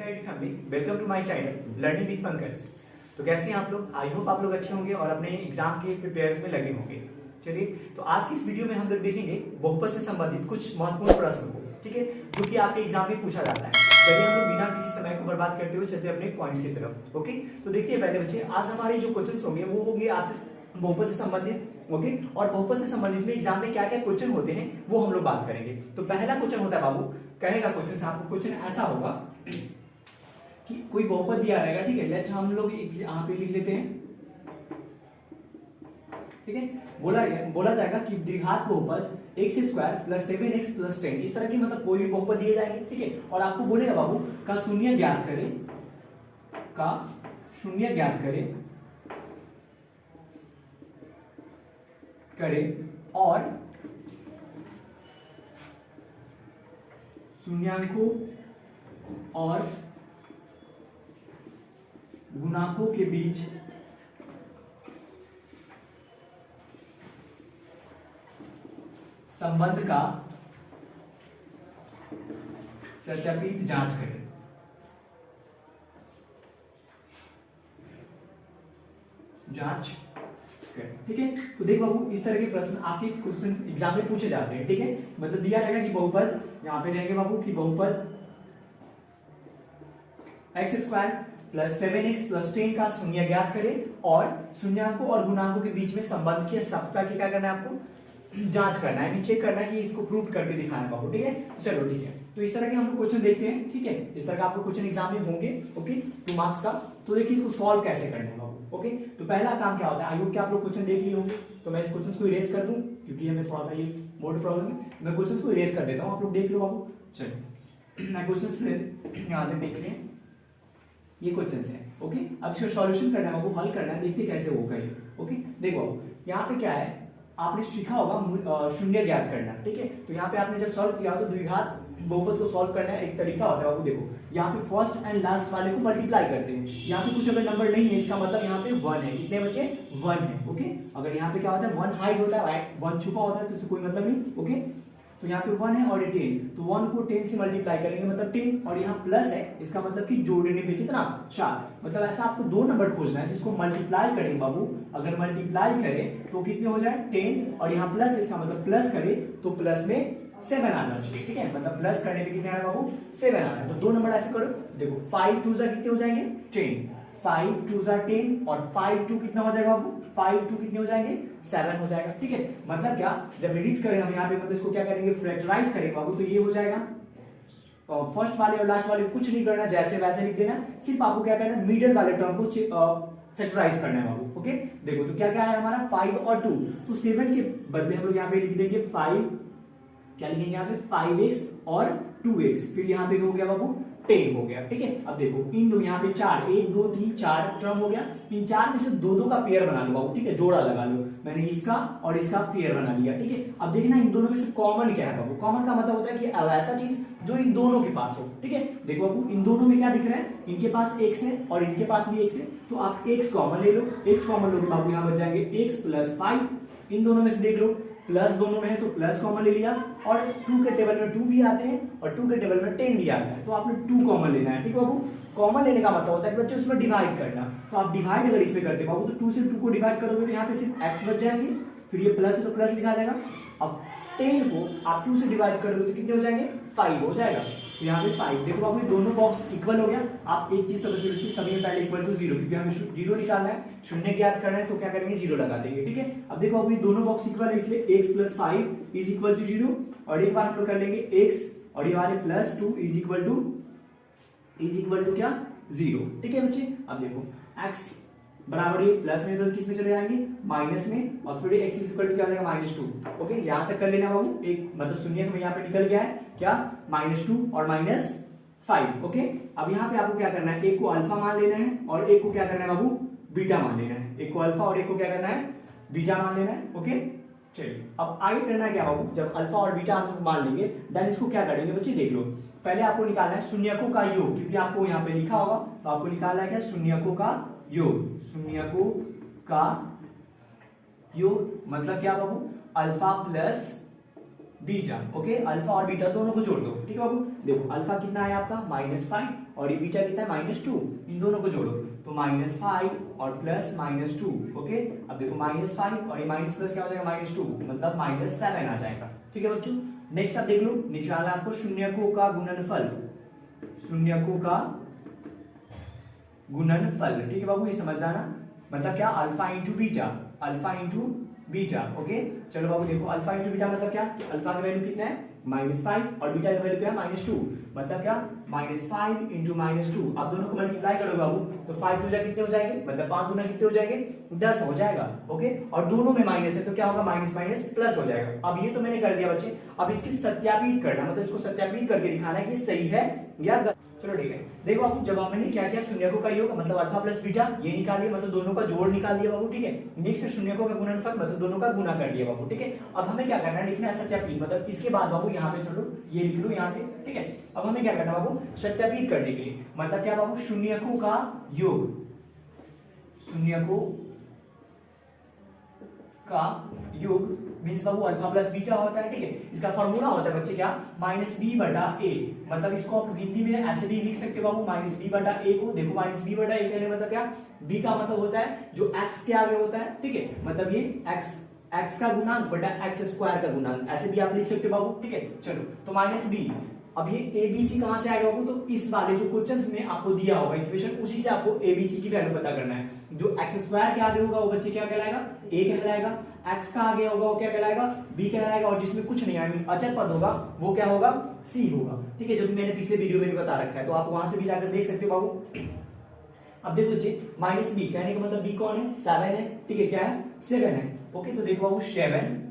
ID family, welcome to my channel learning with Pankaj. तो कैसे हैं आप लोग? आई होप आप लोग अच्छे होंगे और अपने एग्जाम के प्रिपेयर्स में लगे होंगे। चलिए, तो आज की इस वीडियो में हम लोग देखेंगे बहुपद से संबंधित कुछ महत्वपूर्ण प्रश्न को, ठीक है, जो कि आपके एग्जाम में पूछा जाता है। चलिए हम लोग बिना किसी समय को बर्बाद करते हुए चलते अपने पॉइंट्स की तरफ। ओके, तो देखिए पहले बच्चे, आज हमारे जो क्वेश्चंस होंगे वो होंगे आपसे बहुपद से संबंधित। ओके, और बहुपद से संबंधित में एग्जाम में क्या क्या क्वेश्चन होते हैं वो हम लोग बात करेंगे। तो पहला क्वेश्चन होता है, बाबू कहेगा क्वेश्चन आपको, क्वेश्चन ऐसा होगा कि कोई बहुपद दिया रहेगा, ठीक है, लेट हम लोग यहाँ पे लिख लेते हैं, ठीक है। बोला जाएगा कि द्विघात बहुपद x square plus 7x plus 10, इस तरह की मतलब कोई भी बहुपद दिए जाएंगे, ठीक है। और आपको बोलेगा बाबू का शून्य ज्ञात करें और शून्याङ्कों और गुणांकों के बीच संबंध का सत्यापित जांच करें। ठीक है। तो देख बाबू, इस तरह के प्रश्न आपके क्वेश्चन एग्जाम में पूछे जाते हैं, ठीक है। मतलब दिया रहेगा कि बहुपद, यहां पे रहेंगे बाबू कि बहुपद x square plus 7x plus 10 का शून्य ज्ञात करें और शून्याङ्कों और गुणांकों के बीच में संबंध की सत्ता की क्या करना है, आपको जांच करना है, चेक करना है कि इसको प्रूव करके दिखाना है बाबू, ठीक है। चलो ठीक है, तो इस तरह के हम लोग क्वेश्चन देखते हैं, ठीक है। इस तरह का आपको क्वेश्चन एग्जाम में होंगे, ओके, 2 मार्क्स का। तो देखिए इसको सॉल्व कैसे करना है बाबू, ओके। तो पहला काम क्या होता है, आई होप कि आप लोग क्वेश्चन देख लिए होंगे, तो मैं इस क्वेश्चन को इरेज कर दूं क्योंकि हमें थोड़ा सा ये बोर्ड प्रॉब्लम है। मैं क्वेश्चन को इरेज कर देता हूं, आप लोग देख लो बाबू। चलो मैं क्वेश्चन से यहां पे देख लें, ये क्वेश्चन है, ओके। अब इसका सॉल्यूशन करना है बाबू, हल करना है, देखते कैसे होगा ये, ओके। देखो बाबू, यहाँ पे क्या है, आपने सीखा होगा शून्य ज्ञात करना, ठीक है। तो यहाँ पे आपने जब सॉल्व किया तो द्विघात बहुपद को सॉल्व करना है, एक तरीका होता है बाबू। देखो यहाँ पे फर्स्ट एंड लास्ट वाले को मल्टीप्लाई करते हैं, यहाँ पे कुछ अगर नंबर नहीं है इसका मतलब यहाँ पे 1 है। कितने बचे? 1 है, ओके। अगर यहाँ पे क्या होता है, 1 हाइड होता है, 1 छुपा होता है, तो इससे कोई मतलब नहीं, ओके। तो यहाँ पे 1 है और 10, तो 1 को 10 से मल्टीप्लाई करेंगे मतलब 10, और यहाँ प्लस है, इसका मतलब कि जोड़ने पे कितना, 4। मतलब ऐसा आपको 2 नंबर खोजना है जिसको मल्टीप्लाई करेंगे बाबू। अगर मल्टीप्लाई करें तो कितने हो जाए, 10, और यहाँ प्लस, इसका मतलब प्लस करें तो प्लस में 7 आना चाहिए, ठीक है। मतलब प्लस करने पे कितने आना बाबू, 7 आना है। तो 2 नंबर ऐसे करो, देखो 5 2 कितने हो जाएंगे, 10, 5 2 10, और 5 2 कितना हो जाएगा बाबू, 5 2 कितने हो जाएंगे, 7 हो जाएगा, ठीक है। मतलब क्या, जब एडिट करें हम यहाँ पे, मतलब इसको क्या करेंगे, फैक्टराइज करेंगे बाबू, तो ये हो जाएगा। फर्स्ट वाले और लास्ट वाले कुछ नहीं करना, जैसे वैसे लिख देना, सिर्फ आपको क्या करना है, मिडिल वाले टर्म को फैक्टराइज करना है बाबू, ओके। देखो तो क्या क्या है हमारा, 5 और 2, तो 7 के बदले हम लोग यहाँ पे लिख देंगे 5, क्या लिखेंगे यहाँ पे, 5x और 2x, फिर यहाँ पे हो गया बाबू 10 हो गया, ठीक है। अब देखो इन दो यहाँ पे 4, 1 2 3 4 टर्म हो गया, इन 4 में से 2 का पेयर बना लो बाबू, ठीक है, जोड़ा लगा लो। मैंने इसका और इसका पेयर बना लिया, ठीक है। अब देखना इन दोनों में से कॉमन क्या है बाबू। कॉमन का मतलब होता है कि ऐसा चीज जो इन दोनों के पास हो, ठीक है। देखो बाबू, इन दोनों में क्या दिख रहा है, इनके पास x है और इनके पास भी x है, तो आप x कॉमन ले लो। x कॉमन लोगे बाबू, यहाँ बच जाएंगे x प्लस 5, इन दोनों में से देख लो, प्लस दोनों में है तो प्लस कॉमन ले लिया, और 2 के टेबल में 2 भी आते हैं और 2 के टेबल में 10 भी आता है, तो आपने 2 कॉमन लेना है, ठीक है बाबू। कॉमन लेने का मतलब होता है कि बच्चे उसमें डिवाइड करना, तो आप डिवाइड अगर इसमें करते बाबू, तो 2 से 2 को डिवाइड करोगे तो यहाँ पे सिर्फ x बच जाएंगे, फिर ये प्लस है तो प्लस लिखा जाएगा। अब 10 को आप 2 से डिवाइड करोगे तो कितने हो जाएंगे, 5 हो जाएगा, तो यहाँ पे 5। देखो बाबू दोनों बॉक्स इक्वल हो गया। आप एक चीज समझ लो, सभी में पहले इक्वल टू 0, क्योंकि हमें 0 निकालना है, शून्य ज्ञात करना है, तो क्या करेंगे, 0 लगा देंगे, ठीक है। अब देखो बाबू ये दोनों बॉक्स इक्वल है, इसलिए x plus 5 is equal to 0, और एक बार हम लोग कर लेंगे x और ये वाले प्लस 2 इज इक्वल टू क्या, 0, ठीक है बच्चे। अब देखो x बराबर ये प्लस में, तो किस में चले जाएंगे, माइनस में, और फिर x इज इक्वल टू क्या आ जाएगा, -2, ओके। यहां तक कर लेना बाबू, एक मतलब शून्य में यहाँ पे निकल गया है क्या, -2 और -5, ओके। अब यहाँ पे आपको क्या करना है, एक को अल्फा मान लेना है और एक को क्या करना है बाबू, बीटा मान लेना है। एक को अल्फा और एक को क्या करना है, बीटा मान लेना है, ओके। चलिए अब आगे करना है क्या बाबू, जब अल्फा और बीटा मान लेंगे देन इसको क्या करेंगे बच्चे, देख लो। पहले आपको निकालना है शून्यकों का योग, क्योंकि आपको यहाँ पे लिखा होगा, तो आपको निकालना है क्या, शून्यकों का योग। शून्यकों का योग मतलब क्या बाबू, alpha plus beta. Okay, alpha और बीटा दोनों को जोड़ दो। ठीक है बाबू, देखो अल्फा कितना है आपका -5 और ये बीटा कितना है -2, इन दोनों को जोड़ो तो -5 और प्लस -2। ओके, अब देखो -5 और ये माइनस प्लस क्या हो जाएगा -2, मतलब -7 आ जाएगा। ठीक है बच्चों, नेक्स्ट आप देख लो, निकालना आपको शून्यकों का गुणनफल, शून्यकों का गुणनफल। ठीक है बाबू, ये समझ जाना, मतलब क्या, alpha into beta, alpha into beta. Okay, चलो बाबू देखो अल्फा इंटू बीटा मतलब क्या, अल्फा का वैल्यू कितना है -5 और बीटा का वैल्यू क्या है -2, मतलब क्या -5 इंटू -2। आप दोनों को मल्टीप्लाई करोगे बाबू तो 5 2 कितने हो जाएंगे, मतलब 5 दूना कितने हो जाएंगे 10 हो जाएगा। ओके, और दोनों में माइनस है तो क्या होगा, माइनस माइनस प्लस हो जाएगा। अब ये तो मैंने कर दिया बच्चे, अब इसकी सत्यापित करना, मतलब इसको सत्यापित करके दिखाना है कि सही है या गलत। चलो ठीक है, देखो बाबू जब हमने क्या किया, शून्यकों का योग मतलब अल्फा प्लस बीटा ये निकाल लिया, मतलब दोनों का जोड़ निकाल दिया बाबू। ठीक है, नेक्स्ट शून्यकों का गुणनफल मतलब दोनों का गुना कर दिया बाबू। ठीक है, अब हमें क्या करना है, लिखना है सत्यापित, मतलब इसके बाद बाबू यहाँ पे चलो ये लिख लो यहाँ पे। ठीक है, अब हमें क्या करना बाबू, सत्यापित करने के लिए, मतलब क्या बाबू, शून्यकों का योग, शून्यकों का योग मींस बाबू अल्फा प्लस बीटा होता है। ठीक है, इसका फॉर्मूला होता है बच्चे क्या, -b/a, मतलब इसको आप हिंदी में ऐसे भी लिख सकते हो बाबू, -b/a को। देखो -b/a कहने मतलब क्या, b का मतलब होता है जो x के आगे होता है। ठीक है, मतलब ये x का गुणांक बटा x² का गुणांक, ऐसे भी आप लिख सकते हो बाबू। ठीक है, चलो तो -b, अब ये ABC कहां से आएगा बाबू, तो इस वाले जो क्वेश्चंस में आपको दिया होगा इक्वेशन, उसी से आपको ABC की वैल्यू पता करना है। जो x² के आगे होगा वो बच्चे क्या कहलाएगा, a कहलाएगा, x का आगे होगा वो क्या कहलाएगा, b कहलाएगा, और जिसमें कुछ नहीं है अचर पद होगा वो क्या होगा, c होगा। ठीक है, जो मैंने पिछले वीडियो में भी बता रखा है, तो आप वहां से भी जाकर देख सकते हो बाबू। अब देखो बच्चे -b कहने का मतलब b कौन है, 7 है। ठीक है, क्या है, 7 है। ओके, तो देखो बाबू 7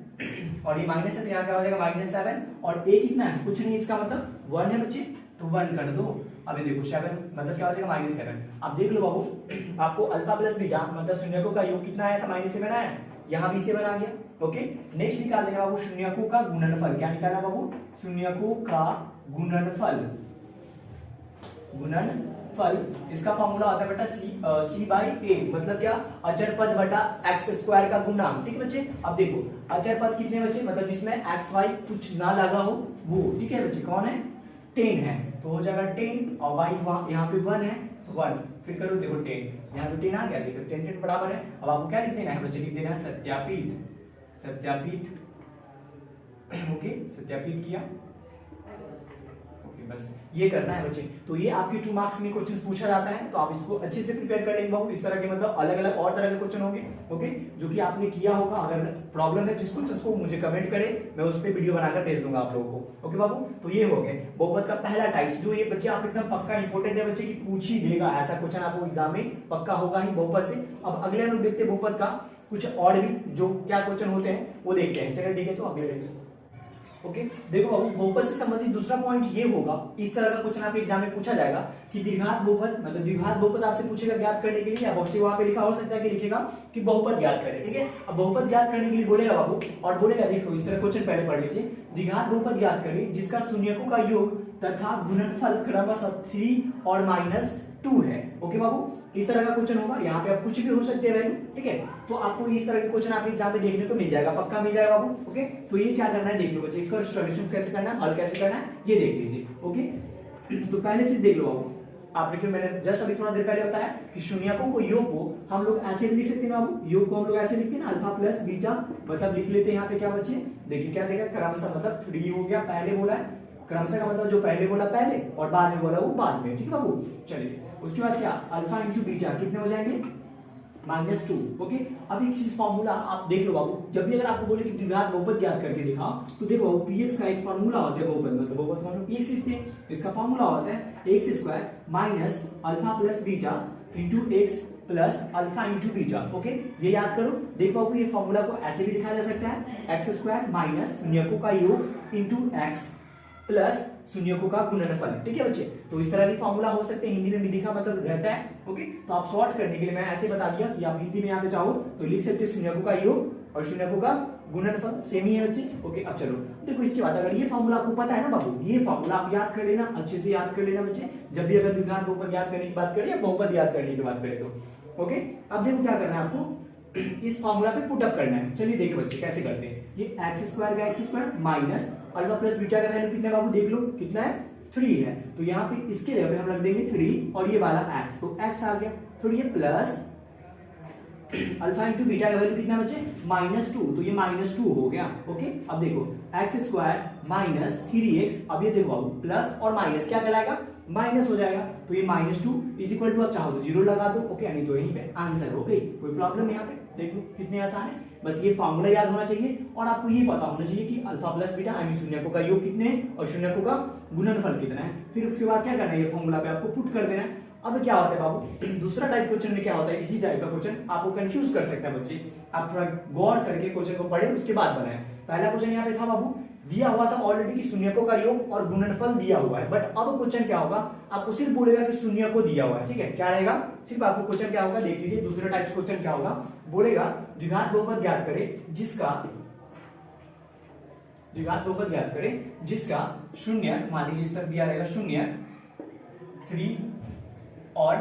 और ये माइनस है तो यहाँ क्या हो जाएगा -7, और a कितना है, कुछ नहीं, इसका मतलब 1 है बच्चे, तो 1 कर दो। अभी देखो 7 मतलब क्या हो जाएगा -7। अब देख लो बाबू, आपको अल्फा प्लस बीटा मतलब शून्यकों का योग कितना आया था, -7 आया, यहाँ भी 7 आ गया। ओके, नेक्स्ट निकाल देना बाबू शून्यकों का गुणनफल। क्या निकालना बाबू, शून्यकों का गुणनफल, गुणनफल इसका फॉर्मूला होता है बेटा c/a, मतलब क्या, अचर पद बटा x² का गुणांक। ठीक है बच्चे, अब देखो अचर पद कितने बच्चे, मतलब जिसमें x y कुछ ना लगा हो वो। ठीक है बच्चे, कौन है, 10 है, तो हो जाएगा 10 और y यहाँ पे 1 है तो 1, फिर करो देखो 10, यहाँ पे 10 आ गया, देखो 10 बराबर है। अब आपको क्या लिख देना है बच्चे, लिख देना है सत्यापित, सत्यापित। ओके, सत्यापित किया, बस ये करना है बच्चे। तो ये आपके 2 मार्क्स में क्वेश्चन पूछा जाता है, तो आप इसको अच्छे से प्रिपेयर कर लेंगे बाबू। इस तरह के मतलब अलग अलग और तरह के क्वेश्चन होंगे। ओके, जो कि आपने किया होगा, अगर प्रॉब्लम है जिस क्वेश्चन को मुझे कमेंट करे, मैं उस पर वीडियो बनाकर भेज दूंगा आप लोगों को। ओके बाबू, तो ये हो गया बहुपद का पहला टाइप्स, जो ये बच्चे आप एकदम पक्का इंपोर्टेंट है बच्चे की पूछ ही देगा, ऐसा क्वेश्चन आपको एग्जाम में पक्का होगा ही बहुपद से। अब अगले लोग देखते हैं बहुपद का कुछ और भी जो क्या क्वेश्चन होते हैं वो देखते हैं। चलिए ठीक है, तो अगले देखो। ओके, देखो बाबू बहुपद से संबंधित दूसरा पॉइंट ये होगा, इस तरह का क्वेश्चन आपके एग्जाम में पूछा जाएगा कि द्विघात बहुपद, मतलब द्विघात बहुपद आपसे पूछेगा ज्ञात करने के लिए, या बच्चे वहां पे लिखा हो सकता है कि लिखेगा कि बहुपद ज्ञात करें। ठीक है, अब बहुपद ज्ञात करने के लिए बोलेगा बाबू, और बोलेगा देखो इस तरह क्वेश्चन पहले पढ़ लीजिए, द्विघात बहुपद ज्ञात करें जिसका शून्यकों का योग तथा गुणनफल क्रमशः 3 और -2 है। ओके बाबू, इस तरह का क्वेश्चन होगा, यहाँ पे आप कुछ भी हो सकते हैं वैल्यू। ठीक है, तो आपको इस तरह के क्वेश्चन आपके एग्जाम में देखने को मिल जाएगा, पक्का मिल जाएगा बाबू। ओके, तो ये क्या करना है देख लो बच्चे, इसका सॉल्यूशन कैसे करना है, हल कैसे करना है ये देख लीजिए। ओके, तो पहले चीज देख लो बाबू, आप देखिए मैंने जस्ट अभी थोड़ा देर पहले बताया कि शून्यकों को योग को हम लोग ऐसे लिख सकते हैं बाबू, योग को हम लोग ऐसे लिखते हैं ना, अल्फा प्लस बीटा, मतलब लिख लेते हैं यहाँ पे क्या बच्चे, देखिए क्या देगा, क्रमशः मतलब 3 हो गया, पहले बोला है, क्रमशः का मतलब जो पहले बोला पहले और बाद में बोला वो बाद में। ठीक है बाबू, चलिए उसके बाद क्या, अल्फा इंटू बीटा कितने हो जाएंगे, -2। ओके, अब एक चीज फॉर्मूला आप देख लो बाबू, जब भी अगर आपको बोले कि द्विघात बहुपद ज्ञात करके दिखाओ, तो देखो बाबू px का एक फॉर्मूला होता है बहुपद, मतलब बहुपद हम लोग px लिखते हैं, इसका फॉर्मूला होता है x² minus alpha plus beta into x plus alpha into beta. Okay, ये याद करो। देखो बाबू, ये फॉर्मूला को ऐसे भी लिखा जा सकता है, x² माइनस शून्यकों का योग इंटू x प्लस शून्यकों का गुणनफल। ठीक है बच्चे, तो इस तरह की फॉर्मूला हो सकते हैं, हिंदी में भी दिखा मतलब रहता है। ओके, तो आप शॉर्ट करने के लिए मैं ऐसे बता दिया कि आप हिंदी में यहाँ पे चाहो तो लिख सकते हो शून्यकों का योग और शून्यकों का गुणनफल, सेम ही है बच्चे। ओके, अब चलो देखो, इसके बाद अगर ये फॉर्मूला आपको पता है ना बाबू, ये फॉर्मूला आप याद कर लेना, अच्छे से याद कर लेना बच्चे, जब भी अगर द्विघात बहुपद याद करने की बात करें या बहुपद याद करने की बात करें तो। ओके, अब देखो क्या करना है आपको, इस फॉर्मूला पे पुट अप करना है। चलिए देखिए बच्चे कैसे करते हैं। ये एक्स स्क्वायर का x square minus alpha plus beta का वैल्यू कितना है बाबू देख लो कितना है 3 है। तो यहाँ पे इसके जगह पे हम रख देंगे 3 और ये वाला x, तो x आ गया। फिर ये प्लस अल्फा इंटू बीटा का वैल्यू कितना बचे -2, तो ये -2 हो गया। ओके अब देखो एक्स स्क्वायर माइनस 3x, अब ये देखो बाबू प्लस और माइनस क्या कहलाएगा माइनस हो जाएगा। तो ये -2 इज इक्वल टू, आप चाहो तो 0 लगा दो। ओके नहीं तो यहीं पे आंसर। ओके कोई प्रॉब्लम यहाँ पे देख लो कितने आसान है। बस ये फॉर्मूला याद होना चाहिए और आपको ये पता होना चाहिए कि अल्फा प्लस बीटा यानी शून्यकों का योग कितने और शून्यकों का गुणनफल कितना है। फिर उसके बाद क्या करना है, ये फॉर्मूला पे आपको पुट कर देना है। अब क्या होता है बाबू, दूसरा टाइप क्वेश्चन में क्या होता है, इसी टाइप का क्वेश्चन आपको कंफ्यूज कर सकता है बच्चे। आप थोड़ा गौर करके क्वेश्चन को पढ़े उसके बाद बनाए। पहला क्वेश्चन यहाँ पे था बाबू, दिया हुआ था ऑलरेडी कि शून्यकों का योग और गुणनफल दिया हुआ है, बट अब क्वेश्चन क्या होगा, आपको सिर्फ बोलेगा कि शून्य को दिया हुआ है। ठीक है, क्या रहेगा, सिर्फ आपको क्वेश्चन क्या होगा देख लीजिए। दूसरे टाइप क्वेश्चन क्या होगा, बोलेगा द्विघात बहुपद ज्ञात करें जिसका द्विघात बहुपद ज्ञात करें जिसका शून्यक, मान लीजिए इस तरह दिया रहेगा शून्यक 3 और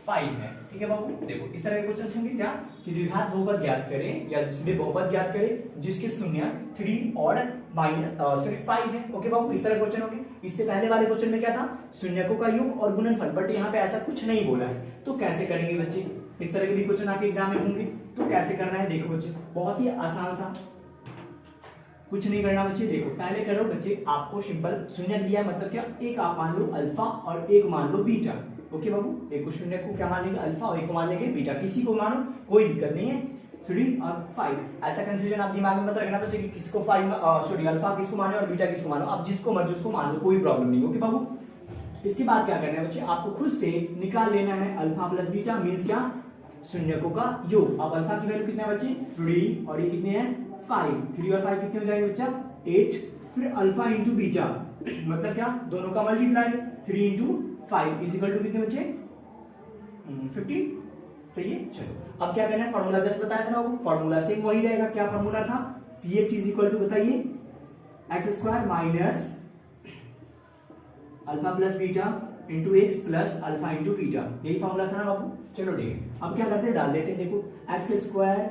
5 है। ठीक है बाबू, देखो इस तरह के क्वेश्चन होंगे क्या कि द्विघात बहुपद ज्ञात करें या सीधे बहुपद ज्ञात करें जिसके शून्यक 3 और सॉरी 5 है। ओके बाबू, इस तरह क्वेश्चन होंगे। इससे पहले वाले क्वेश्चन में क्या था, शून्यकों का योग और गुणनफल, बट यहाँ पे ऐसा कुछ नहीं बोला है। तो कैसे करेंगे बच्चे, इस तरह के भी क्वेश्चन आपके एग्जाम में होंगे। तो कैसे करना है देखो बच्चे, बहुत ही आसान सा, कुछ नहीं करना बच्चे। देखो पहले करो बच्चे, आपको सिंपल शून्यक दिया है मतलब क्या, एक आप मान लो अल्फा और एक मान लो बीटा। ओके बाबू, एक शून्य को क्या मान लेंगे अल्फा और एक को मान लेंगे बीटा, किसी को मानो कोई दिक्कत नहीं है। 3 और 5 ऐसा कंफ्यूजन आप दिमाग में मत रखना बच्चे कि किसको 5 सॉरी अल्फा किसको मानो और बीटा किसको मानो, आप जिसको मर्जी उसको मान लो, कोई प्रॉब्लम नहीं। ओके बाबू, इसके बाद क्या करना है बच्चे, आपको खुद से निकाल लेना है अल्फा प्लस बीटा मींस क्या, शून्यकों का योग। अब अल्फा की वैल्यू कितना है बच्चे 3 और ये कितने हैं 5, 3 और 5 कितने हो जाएंगे बच्चा 8। फिर अल्फा इंटू बीटा मतलब क्या, दोनों का multiply 3 into 5 is equal to कितने बच्चे 15। सही है, चलो अब क्या करना है, फॉर्मूला जस्ट बताया था ना वो, फॉर्मूला सेम वही रहेगा। क्या फॉर्मूला था, px इज इक्वल टू बताइए x square minus alpha plus beta into x plus alpha into beta, यही फॉर्मूला था ना बाबू। चलो ठीक है, अब क्या करते हैं डाल देते हैं। देखो एक्स स्क्वायर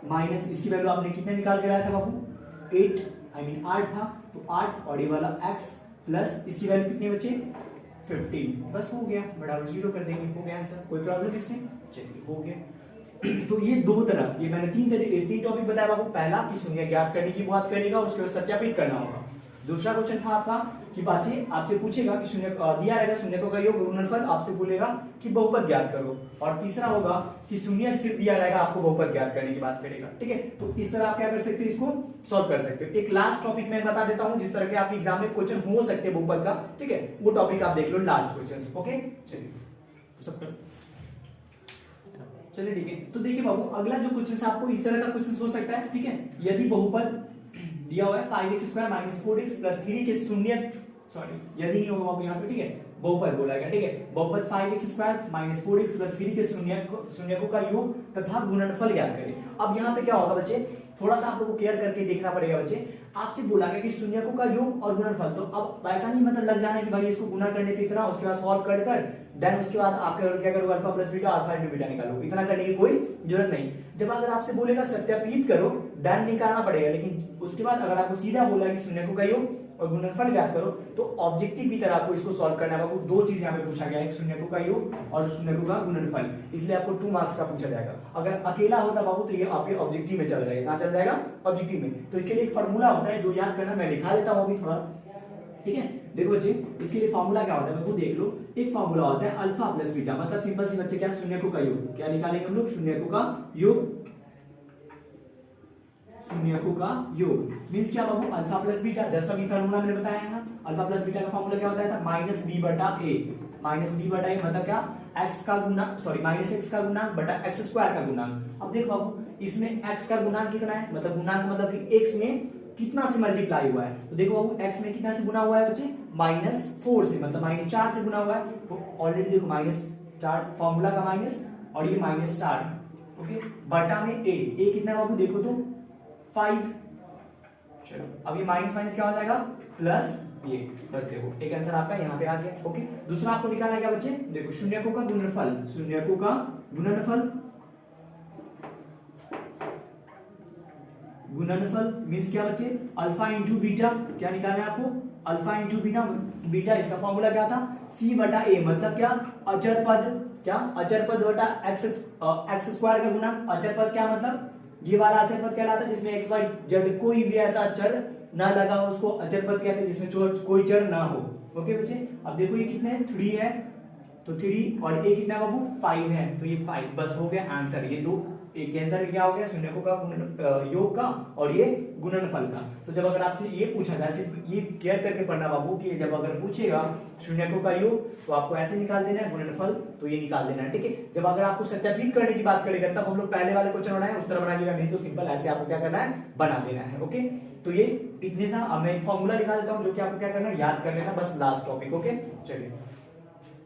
माइनस इसकी वैल्यू आपने कितने निकाल के लाया था बाबू 8 8 था, तो 8 और ये वाला x प्लस इसकी वैल्यू कितनी बचे 15, बस हो गया, बराबर 0 कर देंगे, हो गया आंसर। कोई प्रॉब्लम इसमें, चलिए हो गया। तो ये दो तरह, ये मैंने तीन टॉपिक बताया बाबू। पहला कि शून्य ज्ञात करने की बात करेगा, उसके बाद सत्यापित करना होगा। दूसरा क्वेश्चन था आपका कि बाची आपसे पूछेगा कि शून्य दिया रहेगा शून्यकों का योग गुणनफल, आपसे बोलेगा कि बहुपद ज्ञात करो। और तीसरा होगा कि शून्य सिर्फ दिया रहेगा, आपको बहुपद ज्ञात करने की बात करेगा। ठीक है, तो इस तरह आप क्या कर सकते हो, इसको सॉल्व कर सकते हो। एक लास्ट टॉपिक मैं बता देता हूं जिस तरह के आपके एग्जाम में क्वेश्चन हो सकते हैं बहुपद का। ठीक है, वो टॉपिक आप देख लो लास्ट क्वेश्चन। ओके चलिए चलिए ठीक है। तो देखिए बाबू, अगला जो क्वेश्चन आपको इस तरह का क्वेश्चन हो सकता है। ठीक है, यदि बहुपद दिया हुआ है 5x square minus 4x plus 3 के शून्य, सॉरी यदि नहीं होगा बाबू यहाँ पे। ठीक है, बहुपद बोला गया। ठीक है, बहुपद 5x square minus 4x plus 3 के शून्यकों का योग तथा गुणनफल ज्ञात करें। अब यहाँ पे क्या होगा बच्चे, थोड़ा सा आप लोगों को केयर करके देखना पड़ेगा बच्चे। आपसे बोला गया कि शून्यकों का योग और गुणनफल, तो अब ऐसा नहीं मतलब लग जाना कि भाई इसको गुना करने की तरह उसके बाद सॉल्व कर देन उसके बाद आप क्या करोगे alpha plus beta alpha into beta निकालो, इतना करने की कोई जरूरत नहीं। जब अगर आपसे बोलेगा सत्यापित करो देन निकालना पड़ेगा, लेकिन उसके बाद अगर आपको सीधा बोला कि शून्यकों का योग और गुणनफल ज्ञात करो तो ऑब्जेक्टिव की तरह आपको इसको सॉल्व करना है बाबू। दो चीज यहाँ पे पूछा गया है, शून्यकों का योग और शून्यकों का गुणनफल, इसलिए आपको 2 मार्क्स का पूछा जाएगा। अगर अकेला होता बाबू तो ये आपके ऑब्जेक्टिव में चला जाएगा। कहाँ चल जाएगा, ऑब्जेक्टिव में। तो इसके लिए एक फॉर्मूला होता है जो याद करना, मैं लिखा लेता हूँ अभी थोड़ा। ठीक है, देखो बच्चे इसके लिए फॉर्मूला क्या होता है बाबू देख लो। एक फॉर्मूला होता है अल्फा प्लस बीटा, मतलब सिंपल सी बच्चे क्या, शून्यकों का योग। क्या निकालेंगे हम लोग, शून्यकों का योग, शून्यकों का योग मींस क्या बाबू अल्फा प्लस बीटा। जैसा भी फॉर्मूला मैंने बताया है, अल्फा प्लस बीटा का फॉर्मूला क्या होता है, माइनस बी बटा ए। माइनस बी बटा ए मतलब क्या, एक्स का गुना सॉरी माइनस एक्स का गुणांक बटा एक्स स्क्वायर का गुणांक। अब देखो बाबू, इसमें एक्स का गुणांक कितना है, मतलब गुणांक मतलब कि एक्स में कितना से मल्टीप्लाई हुआ है। तो देखो बाबू, एक्स में कितना से गुना हुआ है बच्चे, -4 से, मतलब -4 से गुना हुआ है। तो ऑलरेडी देखो -4 फॉर्मूला का माइनस और ये -4। ओके, बटा में ए कितना है बाबू देखो तो 5। चलो अब ये माइनस माइनस क्या हो जाएगा, प्लस ये, बस देखो एक आंसर आपका यहाँ पे आ गया। ओके, दूसरा आपको निकालना है क्या बच्चे, देखो शून्यकों का गुणनफल, शून्यकों का गुणनफल गुणनफल मीन्स क्या बच्चे, अल्फा इंटू बीटा, क्या निकालना है आपको, अल्फा इंटू बीटा, बीटा इसका फॉर्मूला क्या था, सी बटा ए, मतलब क्या, अचर पद, क्या अचर पद बटा एक्स स्क्वायर का गुना, अचर पद क्या मतलब, ये वाला अचर पद कहलाता है जिसमें एक्स वाई जेड कोई भी ऐसा चर ना लगा हो, उसको अचर पद कहते हैं, जिसमें कोई चर ना हो। ओके बच्चे, अब देखो ये कितने हैं, 3 है, तो 3 और ए कितना बाबू 5 है, तो ये 5 बस हो गया आंसर। ये दो एक आंसर क्या हो गया, शून्यकों का योग का और ये गुणनफल का। तो जब अगर आपसे ये पूछा जाए, सिर्फ ये केयर करके पढ़ना बाबू कि जब अगर पूछेगा शून्यकों का योग तो आपको ऐसे निकाल देना है, गुणनफल तो ये निकाल देना है, ठीक है। जब अगर आपको सत्यापित करने की बात करेगा तब हम लोग पहले वाले क्वेश्चन बनाए उस तरह बनाइएगा, नहीं तो सिंपल ऐसे आपको क्या करना है, बना देना है। ओके, तो ये इतने था। अब मैं एक फॉर्मूला दिखा देता हूँ जो कि आपको क्या करना है, याद कर लेना, बस लास्ट टॉपिक। ओके चलिए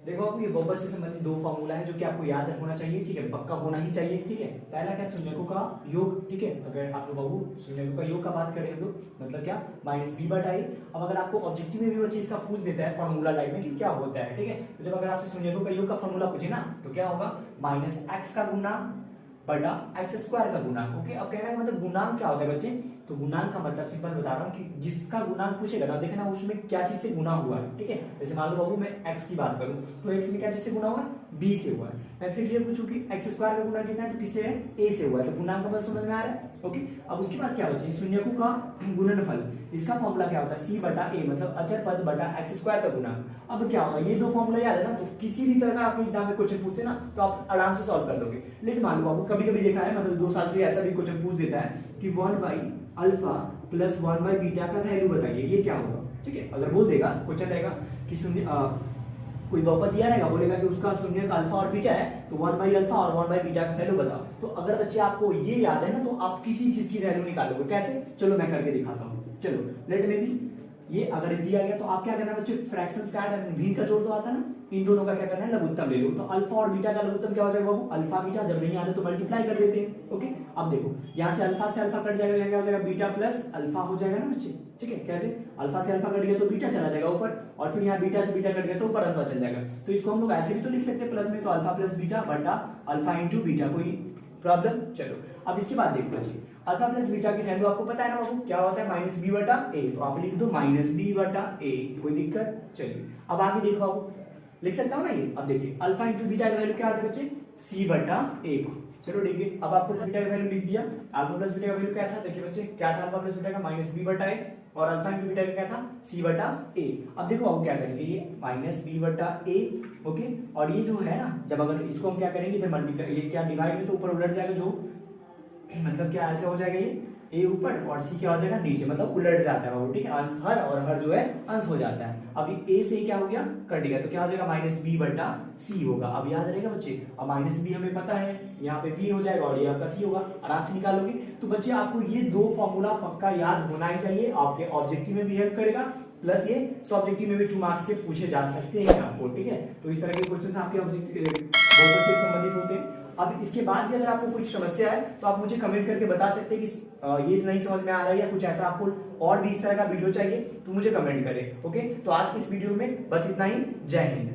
देखो, आपको ये बहुपद से संबंधित 2 फॉर्मूला है जो कि आपको याद होना चाहिए, ठीक है, पक्का होना ही चाहिए, ठीक है। पहला क्या, शून्यकों का योग, ठीक है। अगर आप लोग बाबू शून्यकों का योग का बात करें हम लोग, मतलब क्या, माइनस बी बटा ए। अब अगर आपको ऑब्जेक्टिव में भी वो चीज का पूछ देता है फॉर्मूला टाइप में कि क्या होता है, ठीक है, तो जब अगर आपसे शून्यकों का योग का फॉर्मूला पूछे ना, तो क्या होगा, माइनस एक्स का गुना बटा एक्स स्क्वायर का गुणांक। ओके, अब कहना है मतलब गुणांक क्या होता है बच्चे, तो गुणांक का मतलब सिंपल बता रहा हूँ कि जिसका गुणांक पूछेगा ना, देखना उसमें क्या चीज से गुना हुआ है, ठीक है। जैसे मान लो बाबू मैं x की बात करूं तो x में क्या चीज से गुना हुआ है, b से हुआ है। मैं फिर ये पूछूं कि x स्क्वायर का गुणा कितना है, तो किससे है, a से हुआ है, तो गुणांक का मतलब समझ में आ रहा है। ओके, अब उसके बाद क्या बचे, शून्यकों का गुणनफल, इसका फॉर्मूला क्या होता है, c बटा a, मतलब अचर पद बटा x स्क्वायर का गुणांक। अब क्या होगा, ये 2 फॉर्मूला याद है ना, तो किसी भी तरह का आपको एग्जाम में क्वेश्चन पूछते ना तो आप आराम से सॉल्व कर दोगे। लेकिन मान लो बाबू कभी कभी देखा है, मतलब 2 साल से ऐसा भी क्वेश्चन पूछ देता है कि 1 by alpha plus 1 by beta का वैल्यू बताइए, ये क्या होगा, ठीक है। अगर बोल देगा, क्वेश्चन रहेगा कि शून्य कोई बहुपद दिया रहेगा, बोलेगा कि उसका शून्य का अल्फा और बीटा है, तो 1 बाई अल्फा और 1 बाई बीटा का वैल्यू बताओ। तो अगर बच्चे आपको ये याद है ना, तो आप किसी चीज की वैल्यू निकालोगे, कैसे, चलो मैं करके दिखाता हूँ। चलो लेट में भी ये अगर दिया गया तो आप क्या करना है बच्चे, फ्रैक्शंस का भिन्न का जोड़ तो आता है ना, इन दोनों का क्या करना है, लघुत्तम ले लो। तो अल्फा और बीटा का लघुत्तम क्या हो जाएगा बाबू, अल्फा बीटा, जब नहीं आता तो मल्टीप्लाई कर देते हैं। ओके, अब देखो यहाँ से अल्फा कट जाएगा, क्या हो जाएगा, बीटा प्लस अल्फा हो जाएगा ना बच्चे, ठीक है। कैसे, अल्फा से अल्फा कट गया तो बीटा चला जाएगा ऊपर, और फिर यहाँ बीटा से बीटा कट गया तो ऊपर अल्फा चल जाएगा। तो इसको हम लोग ऐसे भी तो लिख सकते हैं प्लस में, तो अल्फा प्लस बीटा बटा अल्फा इंटू बीटा, कोई प्रॉब्लम। चलो अब इसके बाद देखो बच्चे, अल्फा प्लस बीटा की वैल्यू आपको पता है ना बाबू, क्या होता है, माइनस बी बटा ए, तो आप लिख दो माइनस बी बटा ए, कोई दिक्कत। चलिए अब आगे देखो, बाबू लिख सकता हूँ ना ये। अब देखिए अल्फा इंटू बीटा की वैल्यू क्या होता है बच्चे, सी बटा ए को। चलो ठीक है, अब आपको बीटा का वैल्यू लिख दिया। अल्फा प्लस बीटा का वैल्यू क्या था, देखिए बच्चे क्या था, अल्फा प्लस बीटा का माइनस बी बटा ए, और अल्फा इंटू बीटा का क्या था, सी बटा ए। अब देखो आप क्या करेंगे, ये माइनस बी बटा ए, ओके, और ये जो है ना, जब अगर इसको हम क्या करेंगे, इधर मल्टीप्लाई, ये क्या डिवाइड में तो ऊपर उलट जाएगा, जो मतलब क्या ऐसे हो जाएगा, ये ए ऊपर और सी क्या हो जाएगा नीचे, मतलब उलट जाता है बाबू, ठीक है, अंश हर और हर जो है अंश हो जाता है। अब ए से क्या हो गया, कट गया, तो क्या हो जाएगा, माइनस बी बटा सी होगा। अब याद रहेगा बच्चे, अब माइनस बी हमें पता है, यहाँ पे बी हो जाएगा और ये आपका सी होगा, आराम से निकालोगे। तो बच्चे आपको ये 2 फॉर्मूला पक्का याद होना ही चाहिए, आपके ऑब्जेक्टिव में भी हेल्प करेगा, प्लस ये सब्जेक्टिव में भी 2 मार्क्स के पूछे जा सकते हैं आपको, ठीक है। तो इस तरह के क्वेश्चन आपके बहुत से संबंधित होते हैं। अब इसके बाद भी अगर आपको कोई समस्या है तो आप मुझे कमेंट करके बता सकते हैं कि ये नहीं समझ में आ रहा है या कुछ ऐसा आपको और भी इस तरह का वीडियो चाहिए, तो मुझे कमेंट करें। ओके, तो आज की इस वीडियो में बस इतना ही। जय हिंद।